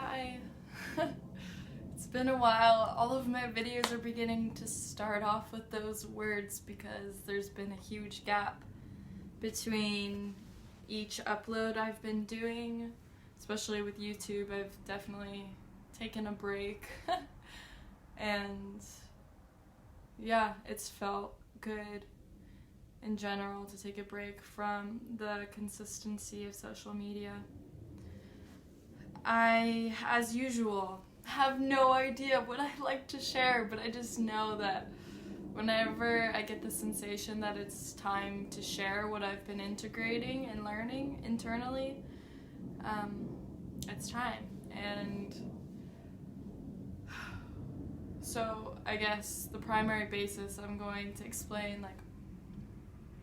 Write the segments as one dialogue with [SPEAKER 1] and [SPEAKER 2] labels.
[SPEAKER 1] Hi. It's been a while. All of my videos are beginning to start off with those words because there's been a huge gap between each upload I've been doing, especially with YouTube. I've definitely taken a break. And yeah, it's felt good in general to take a break from the consistency of social media. I, as usual, have no idea what I'd like to share, but I just know that whenever I get the sensation that it's time to share what I've been integrating and learning internally, it's time. And so I guess the primary basis I'm going to explain,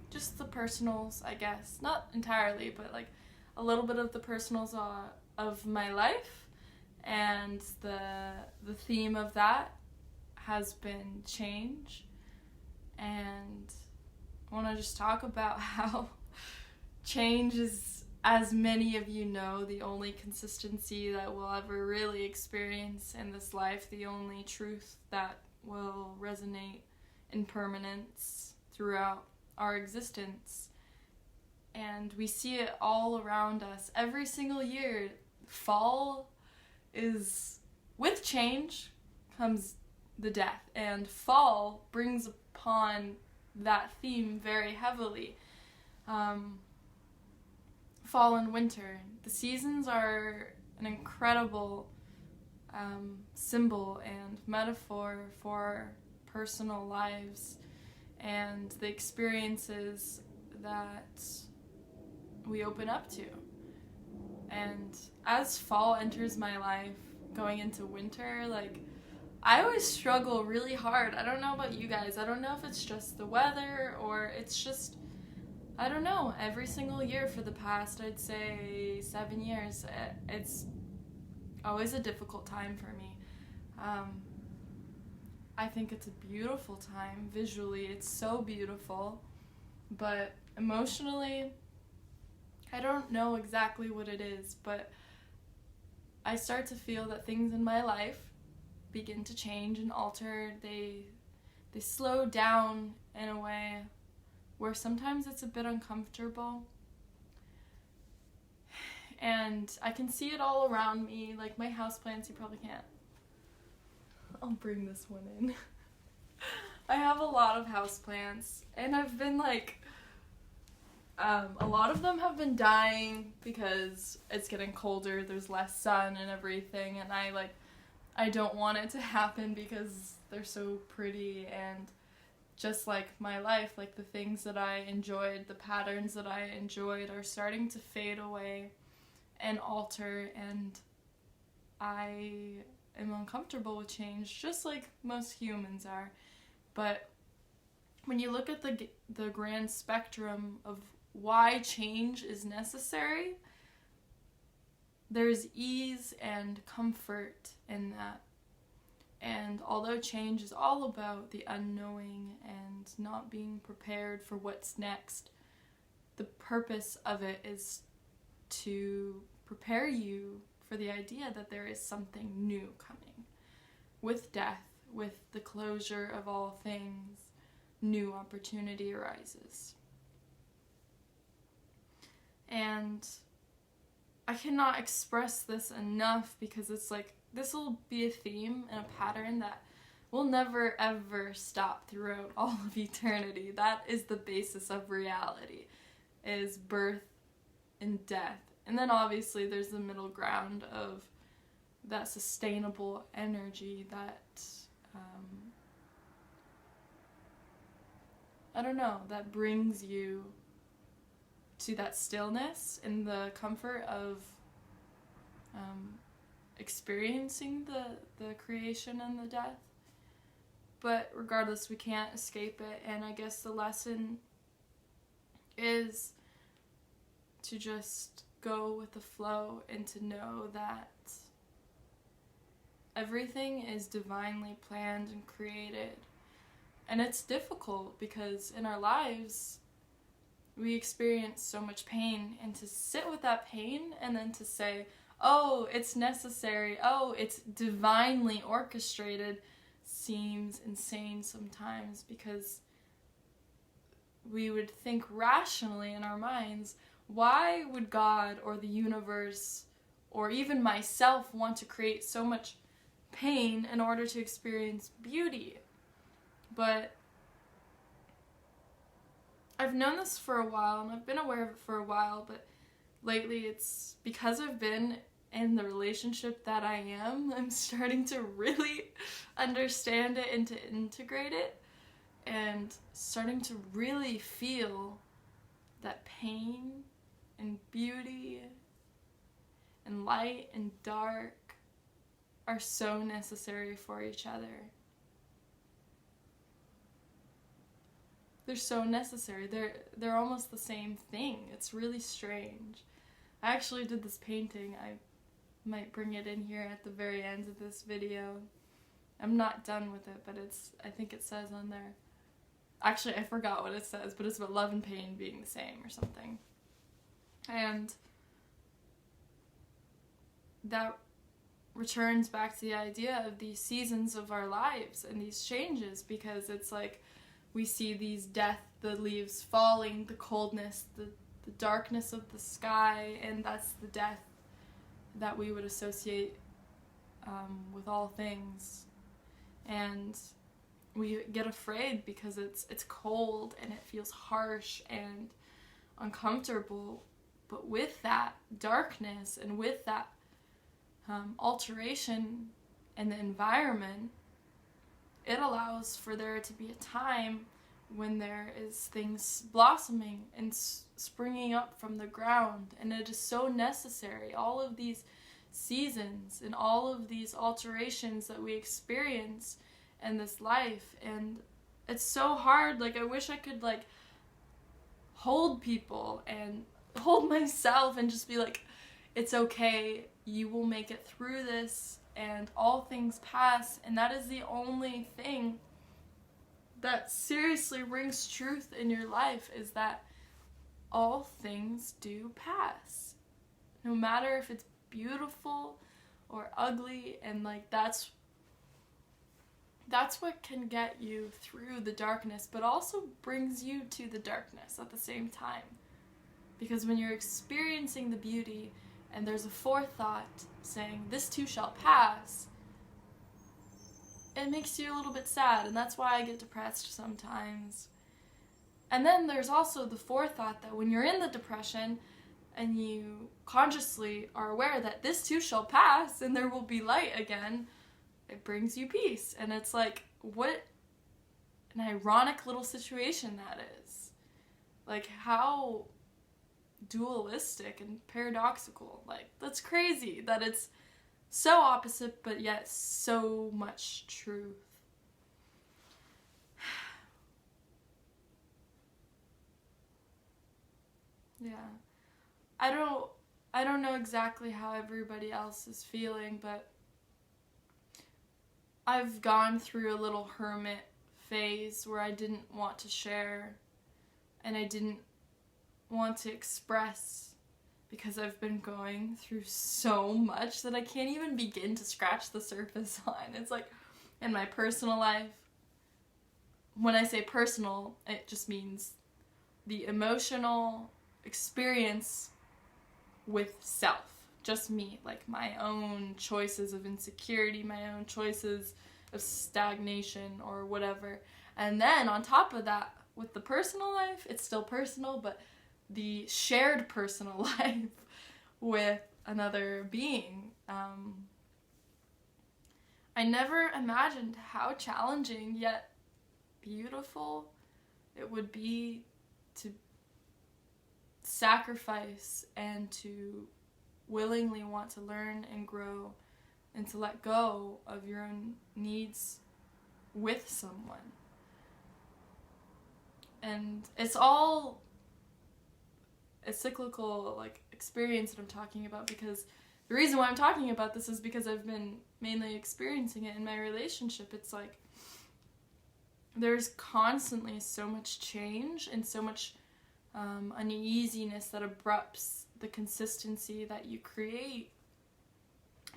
[SPEAKER 1] just the personals, I guess. Not entirely, but a little bit of the personals of my life, and the theme of that has been change. And I want to just talk about how change is, as many of you know, the only consistency that we'll ever really experience in this life, the only truth that will resonate in permanence throughout our existence. And we see it all around us every single year. Fall is, with change comes the death, and fall brings upon that theme very heavily. Fall and winter, the seasons are an incredible symbol and metaphor for personal lives and the experiences that we open up to. And as fall enters my life, going into winter, I always struggle really hard. I don't know about you guys. I don't know if it's just the weather or it's just, I don't know, every single year for the past, I'd say 7 years, it's always a difficult time for me. I think it's a beautiful time. Visually, it's so beautiful. But emotionally, I don't know exactly what it is, but I start to feel that things in my life begin to change and alter. They slow down in a way where sometimes it's a bit uncomfortable. And I can see it all around me, like my houseplants. You probably can't. I'll bring this one in. I have a lot of houseplants, and I've been a lot of them have been dying because it's getting colder, there's less sun and everything, and I don't want it to happen because they're so pretty. And just like my life, the things that I enjoyed, the patterns that I enjoyed are starting to fade away and alter, and I am uncomfortable with change, just like most humans are. But when you look at the grand spectrum of why change is necessary, there's ease and comfort in that. And although change is all about the unknowing and not being prepared for what's next, the purpose of it is to prepare you for the idea that there is something new coming. With death, with the closure of all things, new opportunity arises. And I cannot express this enough because it's this will be a theme and a pattern that will never ever stop throughout all of eternity. That is the basis of reality, is birth and death. And then obviously there's the middle ground of that sustainable energy that, that brings you to that stillness and the comfort of experiencing the creation and the death. But regardless, we can't escape it, and I guess the lesson is to just go with the flow and to know that everything is divinely planned and created. And it's difficult because in our lives we experience so much pain, and to sit with that pain and then to say, oh, it's necessary, oh, it's divinely orchestrated, seems insane sometimes, because we would think rationally in our minds, why would God or the universe or even myself want to create so much pain in order to experience beauty? But I've known this for a while, and I've been aware of it for a while, but lately it's because I've been in the relationship that I am, I'm starting to really understand it and to integrate it, and starting to really feel that pain and beauty and light and dark are so necessary for each other. They're so necessary. They're almost the same thing. It's really strange. I actually did this painting. I might bring it in here at the very end of this video. I'm not done with it, but I think it says on there. Actually, I forgot what it says, but it's about love and pain being the same or something. And that returns back to the idea of these seasons of our lives and these changes, because it's like we see these death, the leaves falling, the coldness, the darkness of the sky, and that's the death that we would associate with all things. And we get afraid because it's cold and it feels harsh and uncomfortable. But with that darkness and with that alteration in the environment, it allows for there to be a time when there is things blossoming and springing up from the ground, and it is so necessary. All of these seasons and all of these alterations that we experience in this life, and it's so hard. Like, I wish I could like hold people and hold myself and just be like, it's okay, you will make it through this, and all things pass. And that is the only thing that seriously rings truth in your life, is that all things do pass, no matter if it's beautiful or ugly. And like that's what can get you through the darkness, but also brings you to the darkness at the same time. Because when you're experiencing the beauty and there's a forethought saying, this too shall pass, it makes you a little bit sad, and that's why I get depressed sometimes. And then there's also the forethought that when you're in the depression and you consciously are aware that this too shall pass and there will be light again, it brings you peace. And it's like, what an ironic little situation that is. Like, how dualistic and paradoxical. Like, that's crazy that it's so opposite, but yet so much truth. Yeah. I don't know exactly how everybody else is feeling, but I've gone through a little hermit phase where I didn't want to share and I didn't want to express, because I've been going through so much that I can't even begin to scratch the surface on. It's like, in my personal life, when I say personal, it just means the emotional experience with self, just me, like my own choices of insecurity, my own choices of stagnation or whatever. And then on top of that, with the personal life, it's still personal, but the shared personal life with another being. I never imagined how challenging yet beautiful it would be to sacrifice and to willingly want to learn and grow and to let go of your own needs with someone. And it's all a cyclical like experience that I'm talking about, because the reason why I'm talking about this is because I've been mainly experiencing it in my relationship. It's like there's constantly so much change and so much uneasiness that abrupts the consistency that you create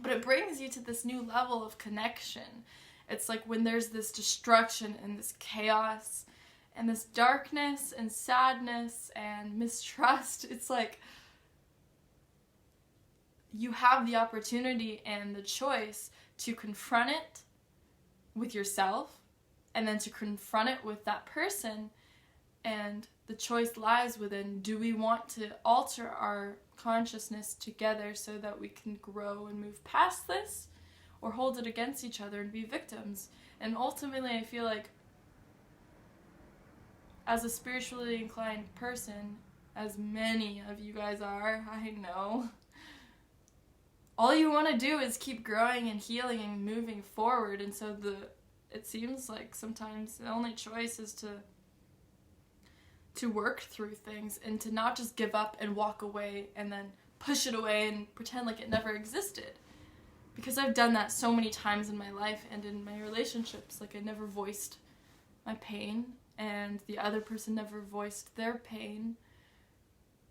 [SPEAKER 1] But it brings you to this new level of connection. It's like when there's this destruction and this chaos and this darkness and sadness and mistrust, it's like you have the opportunity and the choice to confront it with yourself and then to confront it with that person. And the choice lies within, do we want to alter our consciousness together so that we can grow and move past this, or hold it against each other and be victims? And ultimately, I feel like as a spiritually inclined person, as many of you guys are, I know, all you want to do is keep growing and healing and moving forward. And so it seems like sometimes the only choice is to work through things and to not just give up and walk away and then push it away and pretend like it never existed. Because I've done that so many times in my life and in my relationships. Like, I never voiced my pain, and the other person never voiced their pain.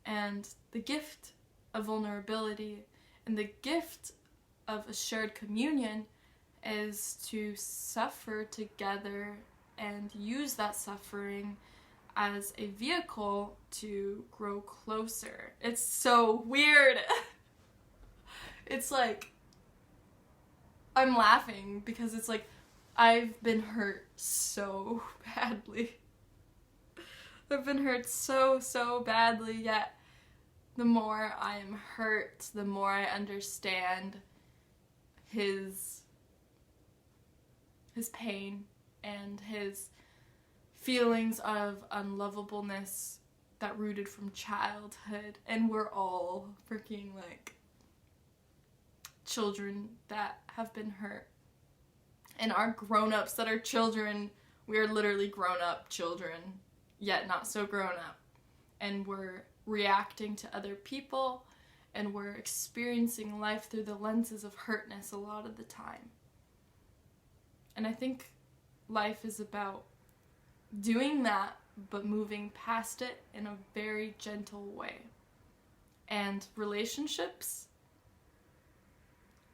[SPEAKER 1] And the gift of vulnerability and the gift of a shared communion is to suffer together and use that suffering as a vehicle to grow closer. It's so weird. It's like, I'm laughing because it's like, I've been hurt so badly. I've been hurt so badly, yet the more I am hurt, the more I understand his pain and his feelings of unlovableness that rooted from childhood. And we're all freaking like children that have been hurt. And our grown-ups that are children, we are literally grown-up children, yet not so grown-up. And we're reacting to other people, and we're experiencing life through the lenses of hurtness a lot of the time. And I think life is about doing that, but moving past it in a very gentle way. And relationships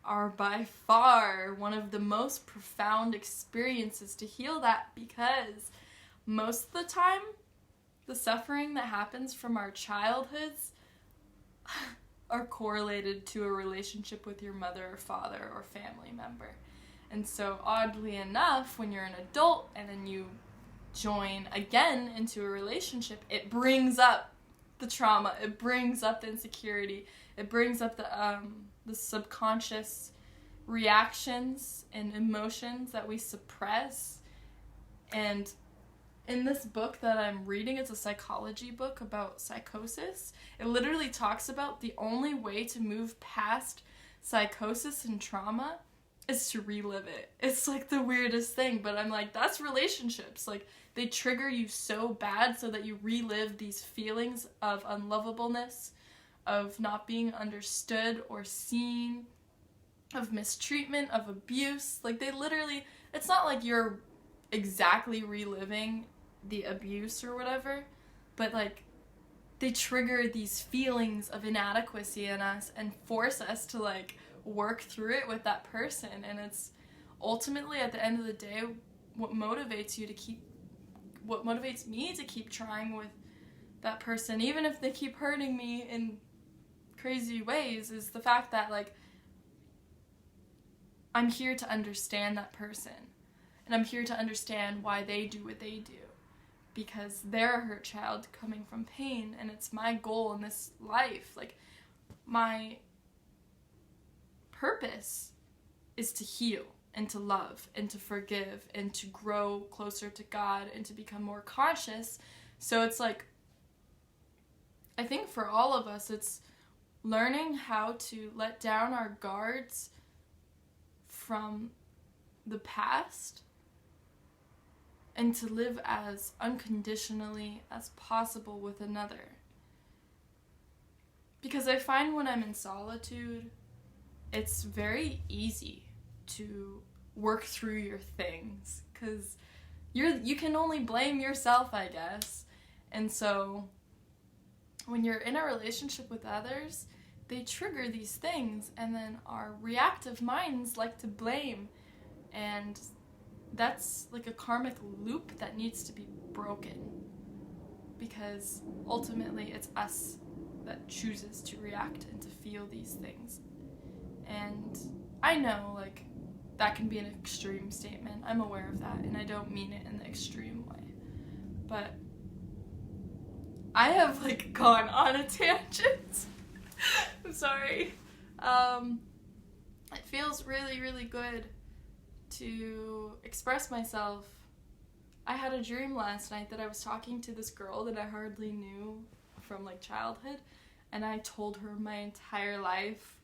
[SPEAKER 1] are by far one of the most profound experiences to heal that, because most of the time, the suffering that happens from our childhoods are correlated to a relationship with your mother or father or family member. And so, oddly enough, when you're an adult and then you join again into a relationship, it brings up the trauma, it brings up the insecurity, it brings up the subconscious reactions and emotions that we suppress. And in this book that I'm reading, it's a psychology book about psychosis. It literally talks about the only way to move past psychosis and trauma is to relive it. It's like the weirdest thing, but I'm like, that's relationships. Like, they trigger you so bad so that you relive these feelings of unlovableness, of not being understood or seen, of mistreatment, of abuse. Like, they literally, it's not like you're exactly reliving the abuse or whatever, but like, they trigger these feelings of inadequacy in us and force us to like work through it with that person. And it's ultimately, at the end of the day, what motivates me to keep trying with that person, even if they keep hurting me in crazy ways, is the fact that like, I'm here to understand that person, and I'm here to understand why they do what they do, because they're a hurt child coming from pain, and it's my goal in this life. Like, my purpose is to heal and to love and to forgive and to grow closer to God and to become more conscious. So it's like, I think for all of us, it's learning how to let down our guards from the past and to live as unconditionally as possible with another. Because I find when I'm in solitude, it's very easy to work through your things, because you can only blame yourself, I guess. And so when you're in a relationship with others, they trigger these things, and then our reactive minds like to blame, and that's like a karmic loop that needs to be broken, because ultimately it's us that chooses to react and to feel these things. And I know, like, that can be an extreme statement. I'm aware of that, and I don't mean it in the extreme way. But I have, like, gone on a tangent. I'm sorry. It feels really, really good to express myself. I had a dream last night that I was talking to this girl that I hardly knew from, like, childhood, and I told her my entire life,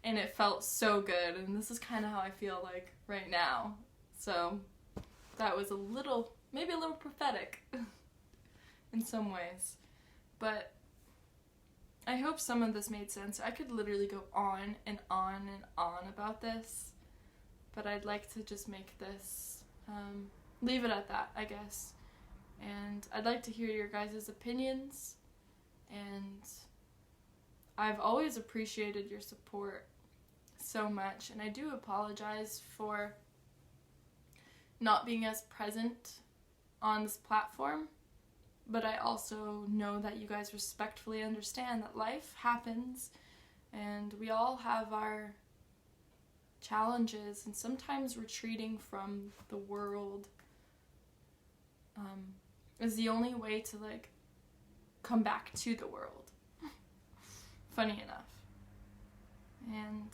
[SPEAKER 1] and it felt so good, and this is kind of how I feel like right now. So that was maybe a little prophetic in some ways, but I hope some of this made sense. I could literally go on and on and on about this, but I'd like to just make this, leave it at that, I guess. And I'd like to hear your guys' opinions, and I've always appreciated your support so much, and I do apologize for not being as present on this platform, but I also know that you guys respectfully understand that life happens, and we all have our challenges, and sometimes retreating from the world is the only way to, like, come back to the world. Funny enough. And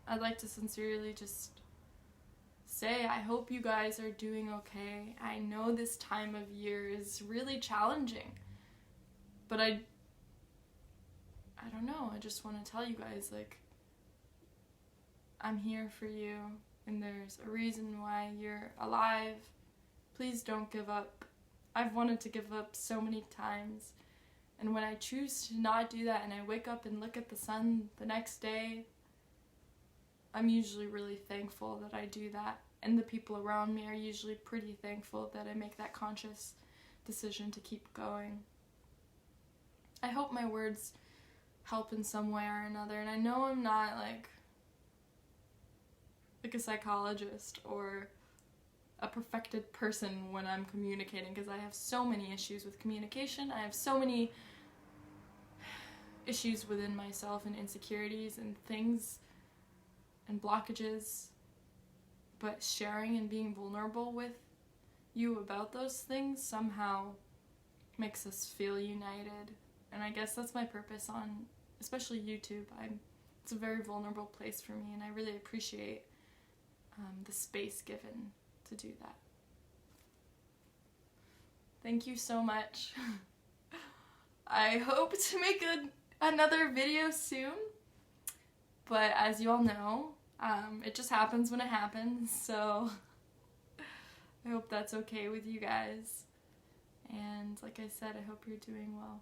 [SPEAKER 1] I'd like to sincerely just say I hope you guys are doing okay. I know this time of year is really challenging, but I don't know, I just want to tell you guys, like, I'm here for you, and there's a reason why you're alive. Please don't give up. I've wanted to give up so many times, and when I choose to not do that and I wake up and look at the sun the next day, I'm usually really thankful that I do that, and the people around me are usually pretty thankful that I make that conscious decision to keep going. I hope my words help in some way or another, and I know I'm not like a psychologist or a perfected person when I'm communicating, because I have so many issues with communication. I have so many issues within myself and insecurities and things and blockages, but sharing and being vulnerable with you about those things somehow makes us feel united, and I guess that's my purpose on especially YouTube. It's a very vulnerable place for me, and I really appreciate the space given to do that. Thank you so much. I hope to make another video soon, but as you all know, it just happens when it happens, so I hope that's okay with you guys. And like I said, I hope you're doing well.